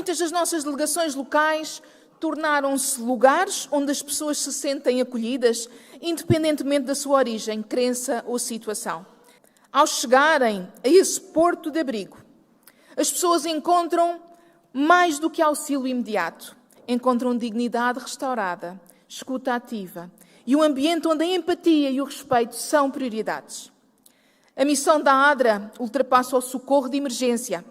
Muitas das nossas delegações locais tornaram-se lugares onde as pessoas se sentem acolhidas, independentemente da sua origem, crença ou situação. Ao chegarem a esse porto de abrigo, as pessoas encontram mais do que auxílio imediato. Encontram dignidade restaurada, escuta ativa e um ambiente onde a empatia e o respeito são prioridades. A missão da ADRA ultrapassa o socorro de emergência.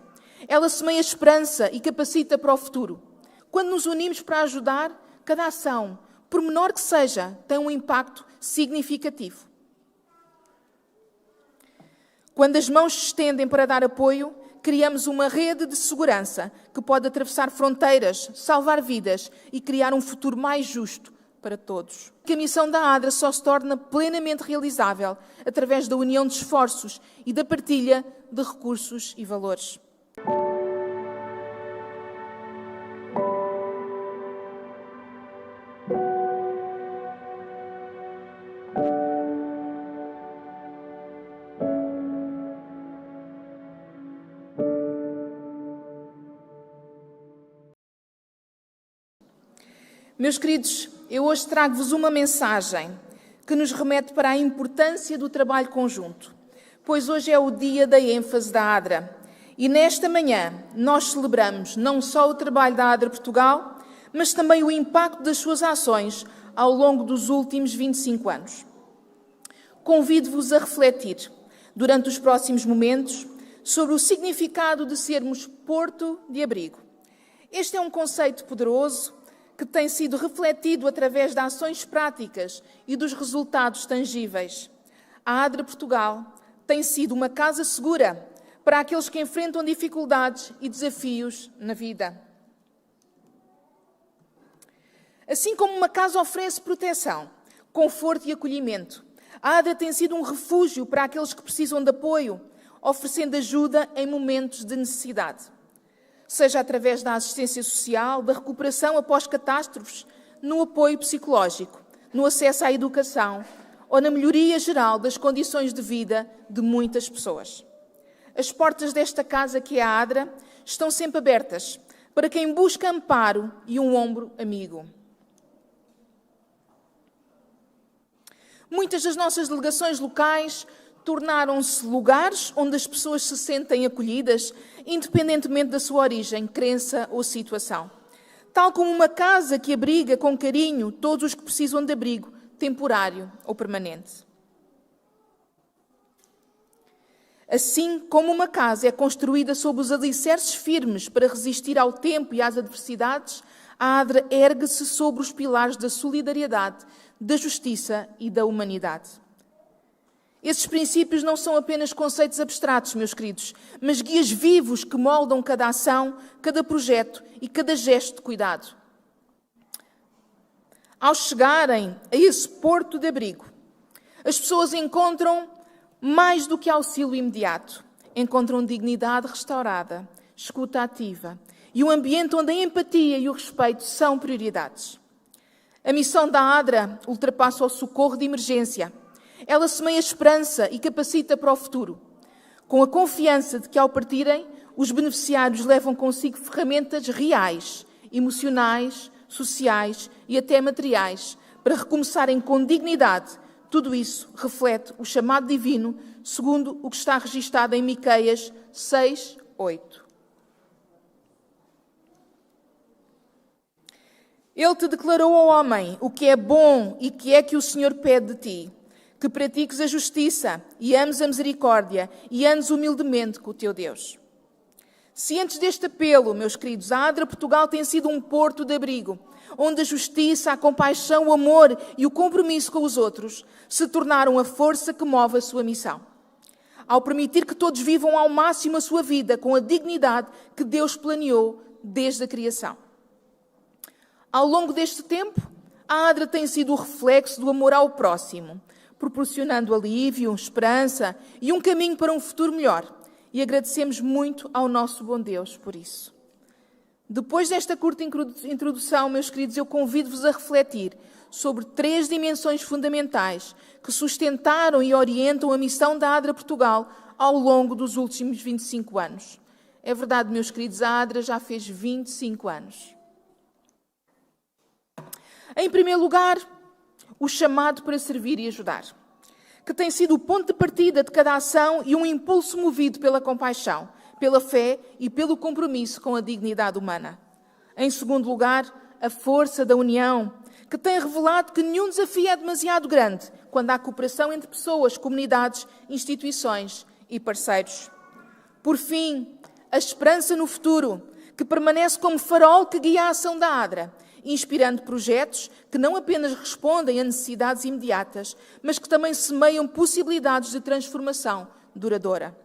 Ela semeia esperança e capacita para o futuro. Quando nos unimos para ajudar, cada ação, por menor que seja, tem um impacto significativo. Quando as mãos se estendem para dar apoio, criamos uma rede de segurança que pode atravessar fronteiras, salvar vidas e criar um futuro mais justo para todos. A missão da ADRA só se torna plenamente realizável através da união de esforços e da partilha de recursos e valores. Meus queridos, eu hoje trago-vos uma mensagem que nos remete para a importância do trabalho conjunto, pois hoje é o dia da ênfase da ADRA. E nesta manhã nós celebramos não só o trabalho da ADRA Portugal, mas também o impacto das suas ações ao longo dos últimos 25 anos. Convido-vos a refletir, durante os próximos momentos, sobre o significado de sermos porto de abrigo. Este é um conceito poderoso que tem sido refletido através de ações práticas e dos resultados tangíveis. A ADRA Portugal tem sido uma casa segura para aqueles que enfrentam dificuldades e desafios na vida. Assim como uma casa oferece proteção, conforto e acolhimento, a ADRA tem sido um refúgio para aqueles que precisam de apoio, oferecendo ajuda em momentos de necessidade. Seja através da assistência social, da recuperação após catástrofes, no apoio psicológico, no acesso à educação ou na melhoria geral das condições de vida de muitas pessoas. As portas desta casa, que é a ADRA, estão sempre abertas para quem busca amparo e um ombro amigo. Muitas das nossas delegações locais tornaram-se lugares onde as pessoas se sentem acolhidas, independentemente da sua origem, crença ou situação. Tal como uma casa que abriga com carinho todos os que precisam de abrigo, temporário ou permanente. Assim como uma casa é construída sob os alicerces firmes para resistir ao tempo e às adversidades, a ADRA ergue-se sobre os pilares da solidariedade, da justiça e da humanidade. Esses princípios não são apenas conceitos abstratos, meus queridos, mas guias vivos que moldam cada ação, cada projeto e cada gesto de cuidado. Ao chegarem a esse porto de abrigo, as pessoas encontram mais do que auxílio imediato. Encontram dignidade restaurada, escuta ativa e um ambiente onde a empatia e o respeito são prioridades. A missão da ADRA ultrapassa o socorro de emergência. Ela semeia esperança e capacita para o futuro, com a confiança de que, ao partirem, os beneficiários levam consigo ferramentas reais, emocionais, sociais e até materiais, para recomeçarem com dignidade. Tudo isso reflete o chamado divino, segundo o que está registado em Miqueias 6:8. Ele te declarou ao homem o que é bom e que é que o Senhor pede de ti, que pratiques a justiça e ames a misericórdia e andes humildemente com o teu Deus. Cientes deste apelo, meus queridos, a ADRA Portugal tem sido um porto de abrigo, onde a justiça, a compaixão, o amor e o compromisso com os outros se tornaram a força que move a sua missão. Ao permitir que todos vivam ao máximo a sua vida com a dignidade que Deus planeou desde a criação. Ao longo deste tempo, a ADRA tem sido o reflexo do amor ao próximo, proporcionando alívio, esperança e um caminho para um futuro melhor. E agradecemos muito ao nosso bom Deus por isso. Depois desta curta introdução, meus queridos, eu convido-vos a refletir sobre 3 dimensões fundamentais que sustentaram e orientam a missão da ADRA Portugal ao longo dos últimos 25 anos. É verdade, meus queridos, a ADRA já fez 25 anos. Em primeiro lugar, o chamado para servir e ajudar, que tem sido o ponto de partida de cada ação e um impulso movido pela compaixão, pela fé e pelo compromisso com a dignidade humana. Em segundo lugar, a força da união, que tem revelado que nenhum desafio é demasiado grande quando há cooperação entre pessoas, comunidades, instituições e parceiros. Por fim, a esperança no futuro, que permanece como farol que guia a ação da ADRA, inspirando projetos que não apenas respondem a necessidades imediatas, mas que também semeiam possibilidades de transformação duradoura.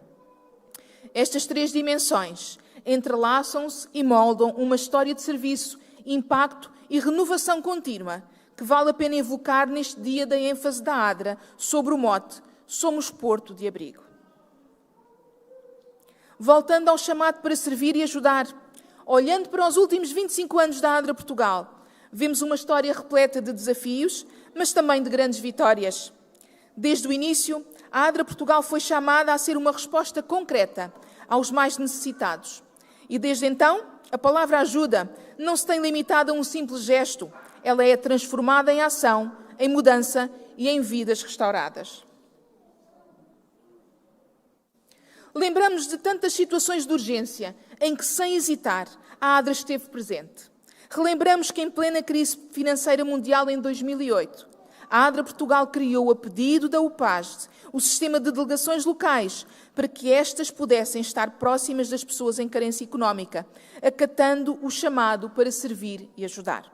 Estas três dimensões entrelaçam-se e moldam uma história de serviço, impacto e renovação contínua, que vale a pena evocar neste dia da ênfase da ADRA sobre o mote "Somos Porto de Abrigo". Voltando ao chamado para servir e ajudar, olhando para os últimos 25 anos da ADRA Portugal, vemos uma história repleta de desafios, mas também de grandes vitórias. Desde o início, a ADRA Portugal foi chamada a ser uma resposta concreta aos mais necessitados. E desde então, a palavra ajuda não se tem limitado a um simples gesto, ela é transformada em ação, em mudança e em vidas restauradas. Lembramos de tantas situações de urgência em que, sem hesitar, a ADRA esteve presente. Relembramos que, em plena crise financeira mundial em 2008, a ADRA Portugal criou, a pedido da UPASD, o sistema de delegações locais para que estas pudessem estar próximas das pessoas em carência económica, acatando o chamado para servir e ajudar.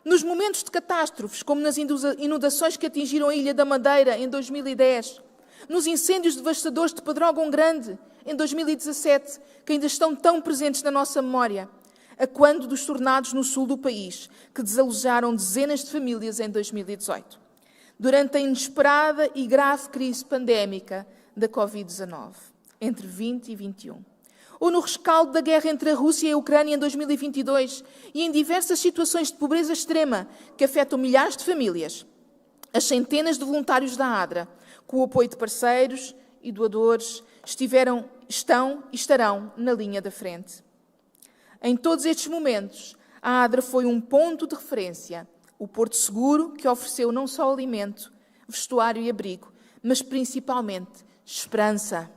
Nos momentos de catástrofes, como nas inundações que atingiram a Ilha da Madeira em 2010, nos incêndios devastadores de Pedrógão Grande, em 2017, que ainda estão tão presentes na nossa memória, a quando dos tornados no sul do país, que desalojaram dezenas de famílias em 2018, durante a inesperada e grave crise pandémica da Covid-19, entre 20 e 21, ou no rescaldo da guerra entre a Rússia e a Ucrânia em 2022, e em diversas situações de pobreza extrema que afetam milhares de famílias. As centenas de voluntários da ADRA, com o apoio de parceiros e doadores, estão e estarão na linha da frente. Em todos estes momentos, a ADRA foi um ponto de referência, o porto seguro que ofereceu não só alimento, vestuário e abrigo, mas principalmente esperança.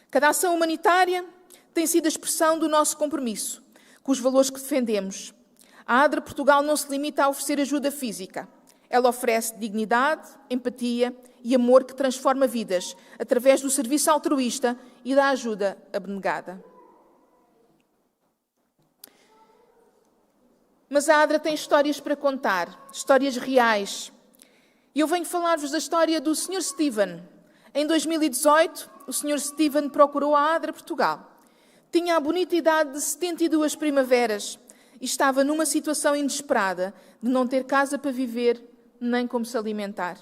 Cada ação humanitária tem sido a expressão do nosso compromisso com os valores que defendemos. A ADRA Portugal não se limita a oferecer ajuda física. Ela oferece dignidade, empatia e amor que transforma vidas através do serviço altruísta e da ajuda abnegada. Mas a ADRA tem histórias para contar, histórias reais. E eu venho falar-vos da história do Sr. Steven. Em 2018, o Sr. Steven procurou a ADRA Portugal. Tinha a bonita idade de 72 primaveras e estava numa situação inesperada de não ter casa para viver nem como se alimentar.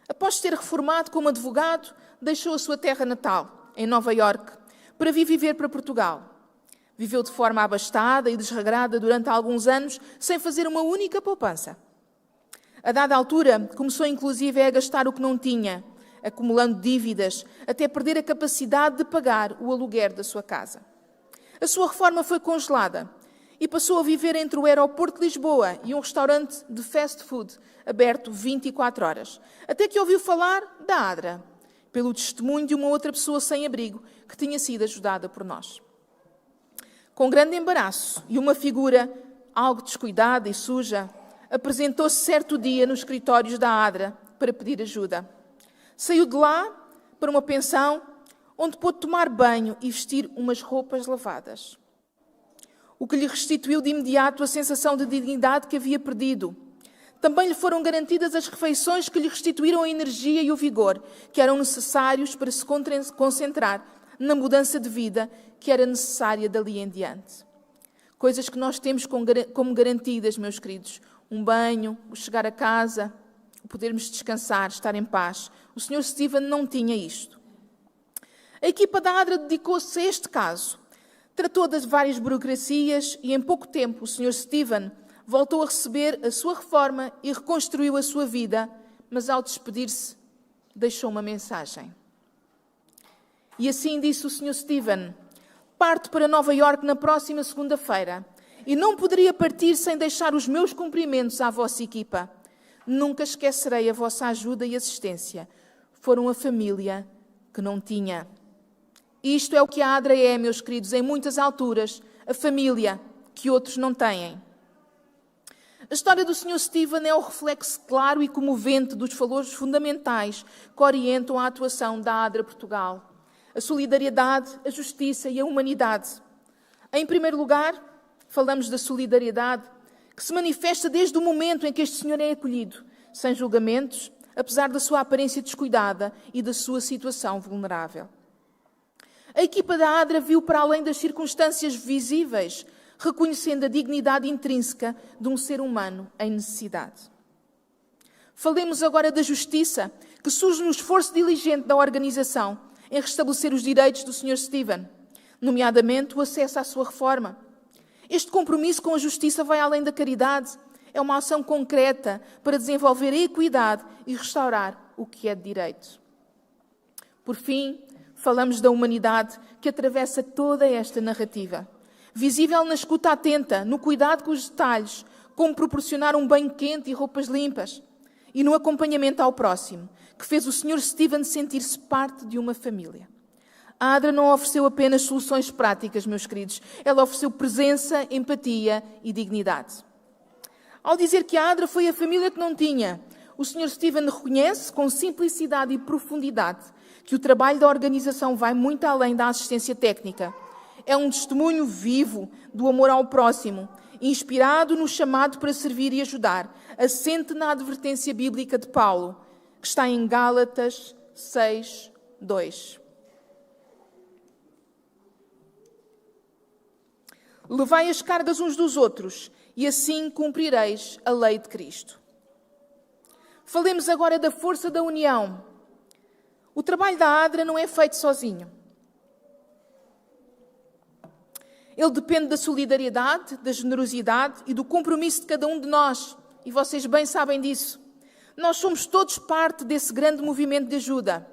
Após ter reformado como advogado, deixou a sua terra natal, em Nova Iorque, para vir viver para Portugal. Viveu de forma abastada e desregrada durante alguns anos, sem fazer uma única poupança. A dada altura, começou inclusive a gastar o que não tinha, acumulando dívidas, até perder a capacidade de pagar o aluguer da sua casa. A sua reforma foi congelada e passou a viver entre o aeroporto de Lisboa e um restaurante de fast food aberto 24 horas, até que ouviu falar da ADRA, pelo testemunho de uma outra pessoa sem abrigo que tinha sido ajudada por nós. Com grande embaraço e uma figura algo descuidada e suja, apresentou-se certo dia nos escritórios da ADRA para pedir ajuda. Saiu de lá para uma pensão onde pôde tomar banho e vestir umas roupas lavadas, o que lhe restituiu de imediato a sensação de dignidade que havia perdido. Também lhe foram garantidas as refeições que lhe restituíram a energia e o vigor que eram necessários para se concentrar na mudança de vida que era necessária dali em diante. Coisas que nós temos como garantidas, meus queridos. Um banho, o chegar a casa, o podermos descansar, estar em paz. O Sr. Steven não tinha isto. A equipa da ADRA dedicou-se a este caso. Tratou das várias burocracias e, em pouco tempo, o Sr. Steven voltou a receber a sua reforma e reconstruiu a sua vida, mas, ao despedir-se, deixou uma mensagem. E assim disse o Sr. Stephen: parto para Nova Iorque na próxima segunda-feira e não poderia partir sem deixar os meus cumprimentos à vossa equipa. Nunca esquecerei a vossa ajuda e assistência. Foram a família que não tinha. Isto é o que a ADRA é, meus queridos, em muitas alturas, a família que outros não têm. A história do Sr. Stephen é o reflexo claro e comovente dos valores fundamentais que orientam a atuação da ADRA Portugal. A solidariedade, a justiça e a humanidade. Em primeiro lugar, falamos da solidariedade, que se manifesta desde o momento em que este senhor é acolhido, sem julgamentos, apesar da sua aparência descuidada e da sua situação vulnerável. A equipa da ADRA viu para além das circunstâncias visíveis, reconhecendo a dignidade intrínseca de um ser humano em necessidade. Falemos agora da justiça, que surge no esforço diligente da organização em restabelecer os direitos do Sr. Stephen, nomeadamente o acesso à sua reforma. Este compromisso com a justiça vai além da caridade, é uma ação concreta para desenvolver a equidade e restaurar o que é de direito. Por fim, falamos da humanidade que atravessa toda esta narrativa. Visível na escuta atenta, no cuidado com os detalhes, como proporcionar um banho quente e roupas limpas, e no acompanhamento ao próximo, que fez o Sr. Stephen sentir-se parte de uma família. A ADRA não ofereceu apenas soluções práticas, meus queridos. Ela ofereceu presença, empatia e dignidade. Ao dizer que a ADRA foi a família que não tinha, o Sr. Stephen reconhece com simplicidade e profundidade que o trabalho da organização vai muito além da assistência técnica. É um testemunho vivo do amor ao próximo, inspirado no chamado para servir e ajudar, assente na advertência bíblica de Paulo, que está em Gálatas 6:2. Levai as cargas uns dos outros, e assim cumprireis a lei de Cristo. Falemos agora da força da união. O trabalho da ADRA não é feito sozinho. Ele depende da solidariedade, da generosidade e do compromisso de cada um de nós. E vocês bem sabem disso. Nós somos todos parte desse grande movimento de ajuda.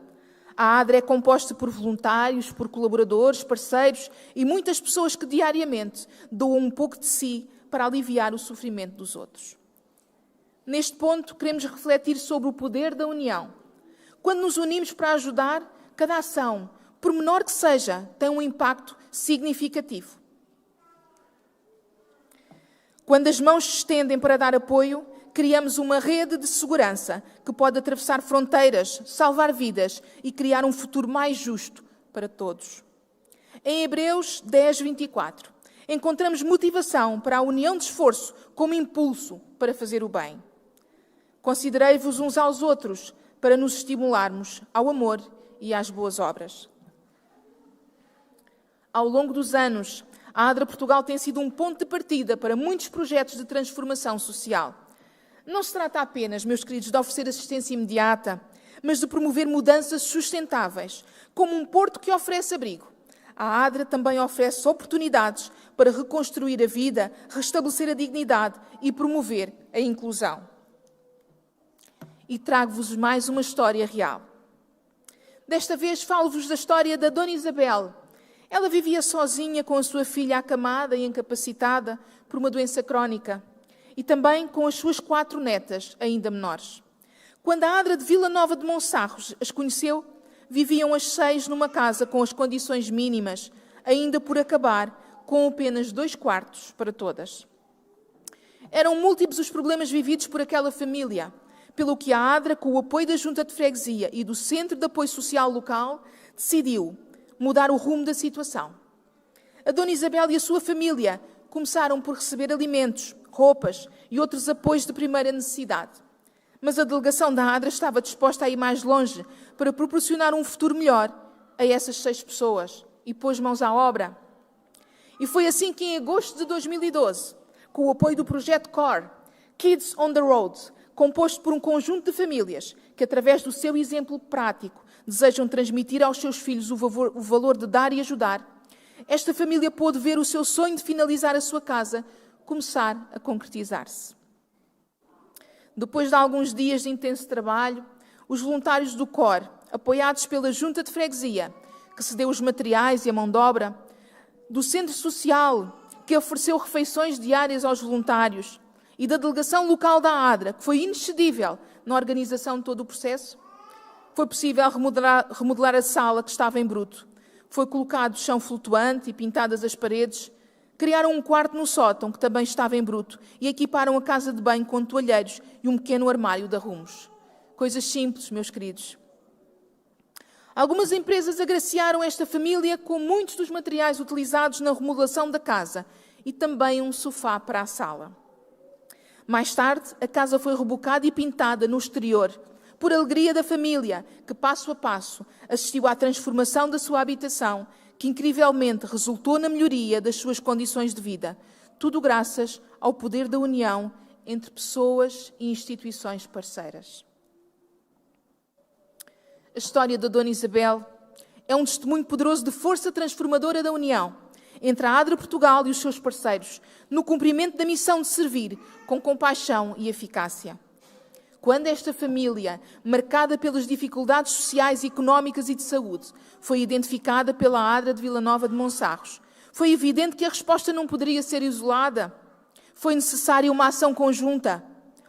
A ADRA é composta por voluntários, por colaboradores, parceiros e muitas pessoas que diariamente doam um pouco de si para aliviar o sofrimento dos outros. Neste ponto, queremos refletir sobre o poder da união. Quando nos unimos para ajudar, cada ação, por menor que seja, tem um impacto significativo. Quando as mãos se estendem para dar apoio, criamos uma rede de segurança que pode atravessar fronteiras, salvar vidas e criar um futuro mais justo para todos. Em Hebreus 10:24, encontramos motivação para a união de esforço como impulso para fazer o bem. Considerei-vos uns aos outros para nos estimularmos ao amor e às boas obras. Ao longo dos anos, a ADRA Portugal tem sido um ponto de partida para muitos projetos de transformação social. Não se trata apenas, meus queridos, de oferecer assistência imediata, mas de promover mudanças sustentáveis, como um porto que oferece abrigo. A ADRA também oferece oportunidades para reconstruir a vida, restabelecer a dignidade e promover a inclusão. E trago-vos mais uma história real. Desta vez falo-vos da história da Dona Isabel. Ela vivia sozinha com a sua filha acamada e incapacitada por uma doença crónica e também com as suas 4 netas, ainda menores. Quando a ADRA de Vila Nova de Monsarros as conheceu, viviam as 6 numa casa com as condições mínimas, ainda por acabar, com apenas 2 quartos para todas. Eram múltiplos os problemas vividos por aquela família, pelo que a ADRA, com o apoio da Junta de Freguesia e do Centro de Apoio Social Local, decidiu mudar o rumo da situação. A Dona Isabel e a sua família começaram por receber alimentos, roupas e outros apoios de primeira necessidade. Mas a delegação da ADRA estava disposta a ir mais longe para proporcionar um futuro melhor a essas 6 pessoas e pôs mãos à obra. E foi assim que, em agosto de 2012, com o apoio do projeto CORE, Kids on the Road, composto por um conjunto de famílias que, através do seu exemplo prático, desejam transmitir aos seus filhos o valor de dar e ajudar, esta família pôde ver o seu sonho de finalizar a sua casa começar a concretizar-se. Depois de alguns dias de intenso trabalho, os voluntários do CORE, apoiados pela Junta de Freguesia, que cedeu os materiais e a mão de obra, do Centro Social, que ofereceu refeições diárias aos voluntários, e da delegação local da ADRA, que foi inexcedível na organização de todo o processo. Foi possível remodelar a sala que estava em bruto. Foi colocado chão flutuante e pintadas as paredes. Criaram um quarto no sótão, que também estava em bruto, e equiparam a casa de banho com toalheiros e um pequeno armário de arrumos. Coisas simples, meus queridos. Algumas empresas agraciaram esta família com muitos dos materiais utilizados na remodelação da casa e também um sofá para a sala. Mais tarde, a casa foi rebocada e pintada no exterior, por alegria da família, que passo a passo assistiu à transformação da sua habitação, que incrivelmente resultou na melhoria das suas condições de vida. Tudo graças ao poder da união entre pessoas e instituições parceiras. A história da Dona Isabel é um testemunho poderoso de força transformadora da união entre a ADRA Portugal e os seus parceiros, no cumprimento da missão de servir com compaixão e eficácia. Quando esta família, marcada pelas dificuldades sociais, económicas e de saúde, foi identificada pela ADRA de Vila Nova de Monsarros, foi evidente que a resposta não poderia ser isolada. Foi necessária uma ação conjunta,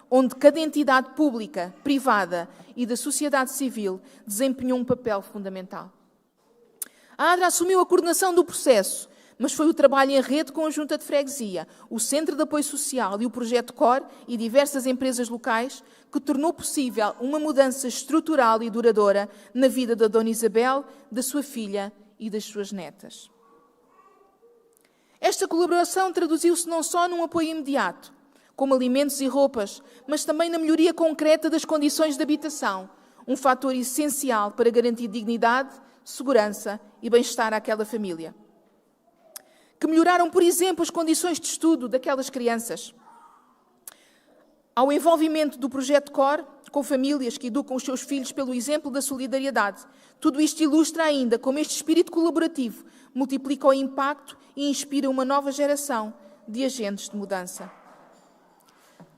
onde cada entidade pública, privada e da sociedade civil desempenhou um papel fundamental. A ADRA assumiu a coordenação do processo, mas foi o trabalho em rede com a Junta de Freguesia, o Centro de Apoio Social e o Projeto COR e diversas empresas locais que tornou possível uma mudança estrutural e duradoura na vida da Dona Isabel, da sua filha e das suas netas. Esta colaboração traduziu-se não só num apoio imediato, como alimentos e roupas, mas também na melhoria concreta das condições de habitação, um fator essencial para garantir dignidade, segurança e bem-estar àquela família. Que melhoraram, por exemplo, as condições de estudo daquelas crianças. Ao envolvimento do Projeto COR, com famílias que educam os seus filhos pelo exemplo da solidariedade. Tudo isto ilustra ainda como este espírito colaborativo multiplica o impacto e inspira uma nova geração de agentes de mudança.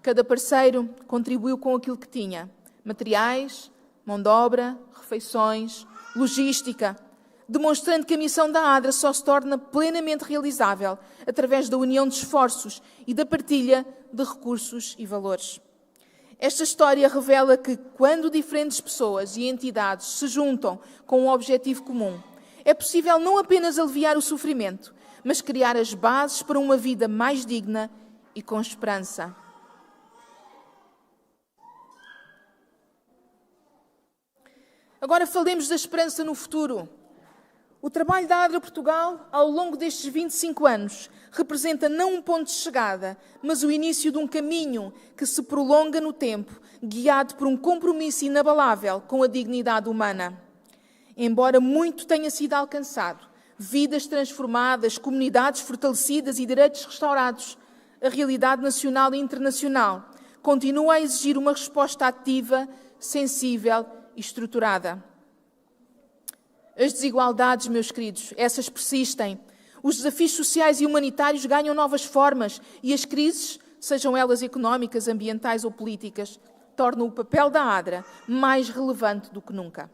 Cada parceiro contribuiu com aquilo que tinha: materiais, mão de obra, refeições, logística, demonstrando que a missão da ADRA só se torna plenamente realizável através da união de esforços e da partilha de recursos e valores. Esta história revela que, quando diferentes pessoas e entidades se juntam com um objetivo comum, é possível não apenas aliviar o sofrimento, mas criar as bases para uma vida mais digna e com esperança. Agora falemos da esperança no futuro. O trabalho da ADRA Portugal, ao longo destes 25 anos, representa não um ponto de chegada, mas o início de um caminho que se prolonga no tempo, guiado por um compromisso inabalável com a dignidade humana. Embora muito tenha sido alcançado, vidas transformadas, comunidades fortalecidas e direitos restaurados, a realidade nacional e internacional continua a exigir uma resposta ativa, sensível e estruturada. As desigualdades, meus queridos, essas persistem. Os desafios sociais e humanitários ganham novas formas e as crises, sejam elas económicas, ambientais ou políticas, tornam o papel da ADRA mais relevante do que nunca.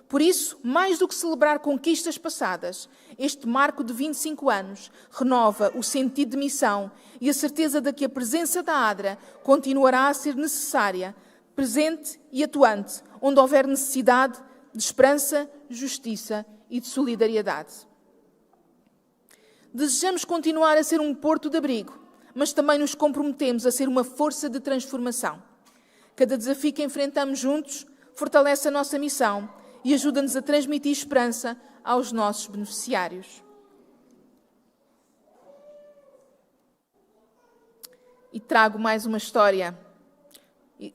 Por isso, mais do que celebrar conquistas passadas, este marco de 25 anos renova o sentido de missão e a certeza de que a presença da ADRA continuará a ser necessária, presente e atuante, onde houver necessidade de esperança, justiça e de solidariedade. Desejamos continuar a ser um porto de abrigo, mas também nos comprometemos a ser uma força de transformação. Cada desafio que enfrentamos juntos fortalece a nossa missão e ajuda-nos a transmitir esperança aos nossos beneficiários. E trago mais uma história,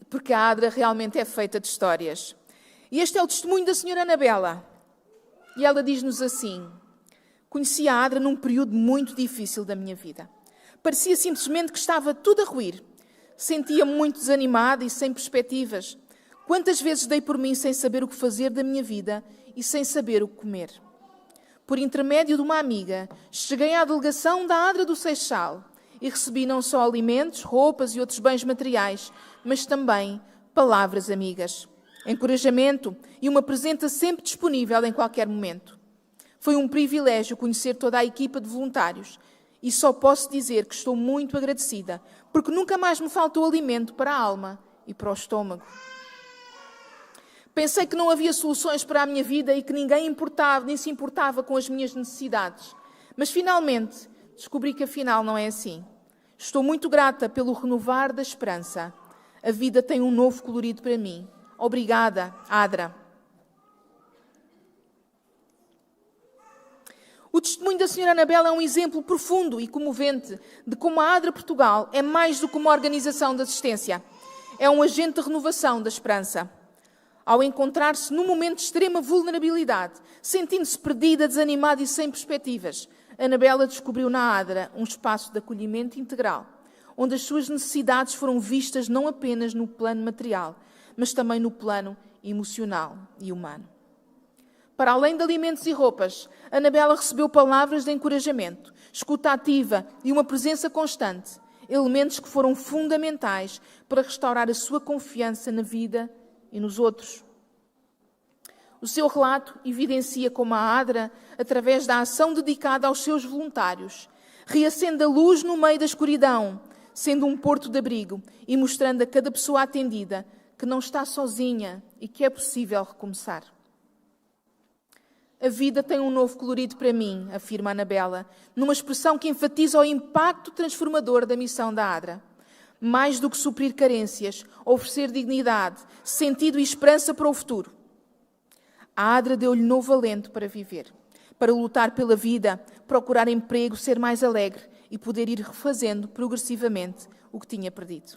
porque a ADRA realmente é feita de histórias. E este é o testemunho da senhora Anabela. E ela diz-nos assim: conheci a ADRA num período muito difícil da minha vida. Parecia simplesmente que estava tudo a ruir. Sentia-me muito desanimada e sem perspectivas. Quantas vezes dei por mim sem saber o que fazer da minha vida e sem saber o que comer. Por intermédio de uma amiga, cheguei à delegação da ADRA do Seixal e recebi não só alimentos, roupas e outros bens materiais, mas também palavras amigas, encorajamento e uma presença sempre disponível em qualquer momento. Foi um privilégio conhecer toda a equipa de voluntários e só posso dizer que estou muito agradecida, porque nunca mais me faltou alimento para a alma e para o estômago. Pensei que não havia soluções para a minha vida e que ninguém importava, nem se importava com as minhas necessidades. Mas finalmente descobri que afinal não é assim. Estou muito grata pelo renovar da esperança. A vida tem um novo colorido para mim. Obrigada, Adra. O testemunho da Sra. Anabela é um exemplo profundo e comovente de como a Adra Portugal é mais do que uma organização de assistência. É um agente de renovação da esperança. Ao encontrar-se num momento de extrema vulnerabilidade, sentindo-se perdida, desanimada e sem perspectivas, Anabela descobriu na Adra um espaço de acolhimento integral, onde as suas necessidades foram vistas não apenas no plano material, mas também no plano emocional e humano. Para além de alimentos e roupas, Anabela recebeu palavras de encorajamento, escuta ativa e uma presença constante, elementos que foram fundamentais para restaurar a sua confiança na vida e nos outros. O seu relato evidencia como a Adra, através da ação dedicada aos seus voluntários, reacende a luz no meio da escuridão, sendo um porto de abrigo e mostrando a cada pessoa atendida que não está sozinha e que é possível recomeçar. A vida tem um novo colorido para mim, afirma Anabela, numa expressão que enfatiza o impacto transformador da missão da Adra. Mais do que suprir carências, oferecer dignidade, sentido e esperança para o futuro. A Adra deu-lhe novo alento para viver, para lutar pela vida, procurar emprego, ser mais alegre e poder ir refazendo progressivamente o que tinha perdido.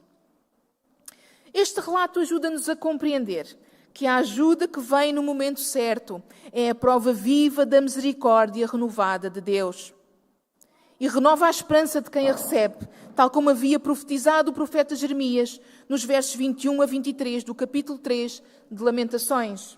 Este relato ajuda-nos a compreender que a ajuda que vem no momento certo é a prova viva da misericórdia renovada de Deus. E renova a esperança de quem a recebe, tal como havia profetizado o profeta Jeremias nos versos 21 a 23 do capítulo 3 de Lamentações.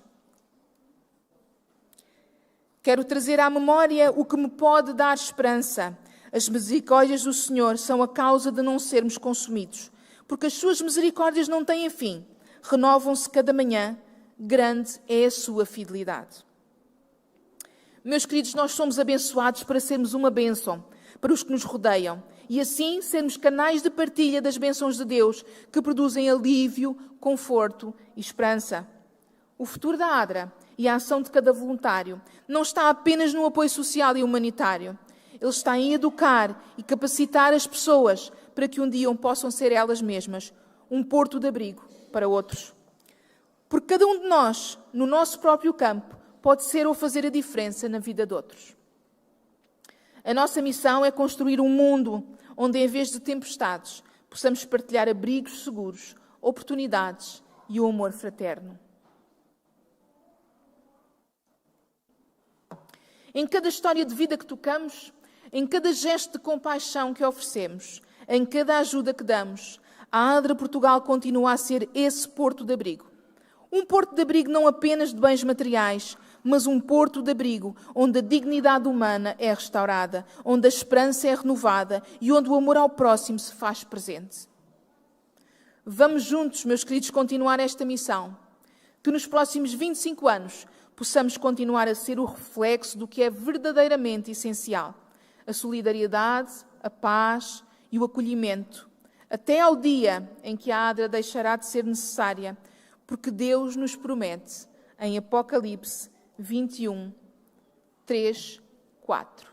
Quero trazer à memória o que me pode dar esperança. As misericórdias do Senhor são a causa de não sermos consumidos, porque as suas misericórdias não têm fim, renovam-se cada manhã. Grande é a sua fidelidade. Meus queridos, nós somos abençoados para sermos uma bênção para os que nos rodeiam e assim sermos canais de partilha das bênçãos de Deus que produzem alívio, conforto e esperança. O futuro da Adra e a ação de cada voluntário não está apenas no apoio social e humanitário. Ele está em educar e capacitar as pessoas para que um dia possam ser elas mesmas um porto de abrigo para outros. Porque cada um de nós, no nosso próprio campo, pode ser ou fazer a diferença na vida de outros. A nossa missão é construir um mundo onde, em vez de tempestades, possamos partilhar abrigos seguros, oportunidades e o amor fraterno. Em cada história de vida que tocamos, em cada gesto de compaixão que oferecemos, em cada ajuda que damos, a Adra Portugal continua a ser esse porto de abrigo. Um porto de abrigo não apenas de bens materiais, mas um porto de abrigo onde a dignidade humana é restaurada, onde a esperança é renovada e onde o amor ao próximo se faz presente. Vamos juntos, meus queridos, continuar esta missão. Que nos próximos 25 anos possamos continuar a ser o reflexo do que é verdadeiramente essencial. A solidariedade, a paz e o acolhimento. Até ao dia em que a Adra deixará de ser necessária, porque Deus nos promete, em Apocalipse 21, 3, 4.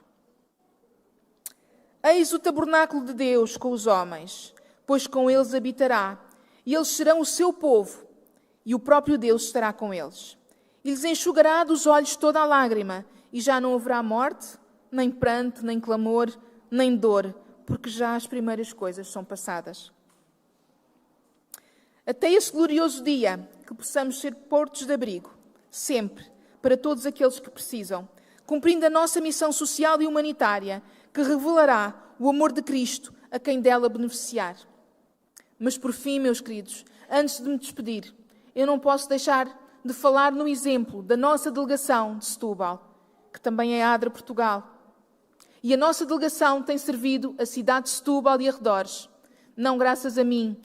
Eis o tabernáculo de Deus com os homens, pois com eles habitará, e eles serão o seu povo, e o próprio Deus estará com eles. E lhes enxugará dos olhos toda a lágrima, e já não haverá morte, nem pranto, nem clamor, nem dor, porque já as primeiras coisas são passadas. Até esse glorioso dia, que possamos ser portos de abrigo, sempre, para todos aqueles que precisam, cumprindo a nossa missão social e humanitária, que revelará o amor de Cristo a quem dela beneficiar. Mas por fim, meus queridos, antes de me despedir, eu não posso deixar de falar no exemplo da nossa delegação de Setúbal, que também é a Adra Portugal. E a nossa delegação tem servido a cidade de Setúbal e arredores, não graças a mim,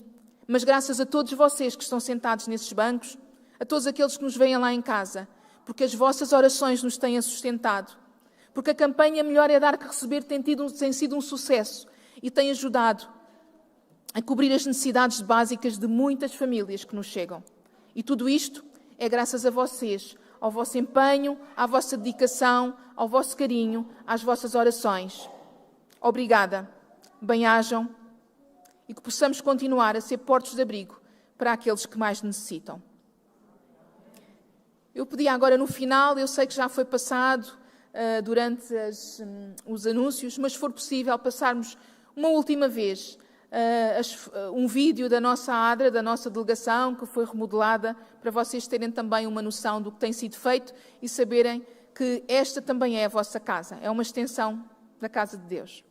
mas graças a todos vocês que estão sentados nesses bancos, a todos aqueles que nos veem lá em casa, porque as vossas orações nos têm sustentado. porque a campanha Melhor é Dar que Receber tem sido um sucesso e tem ajudado a cobrir as necessidades básicas de muitas famílias que nos chegam. E tudo isto é graças a vocês, ao vosso empenho, à vossa dedicação, ao vosso carinho, às vossas orações. Obrigada. Bem-ajam e que possamos continuar a ser portos de abrigo para aqueles que mais necessitam. Eu pedi agora no final, eu sei que já foi passado durante os anúncios, mas se for possível passarmos uma última vez um vídeo da nossa ADRA, da nossa delegação, que foi remodelada, para vocês terem também uma noção do que tem sido feito e saberem que esta também é a vossa casa, é uma extensão da casa de Deus.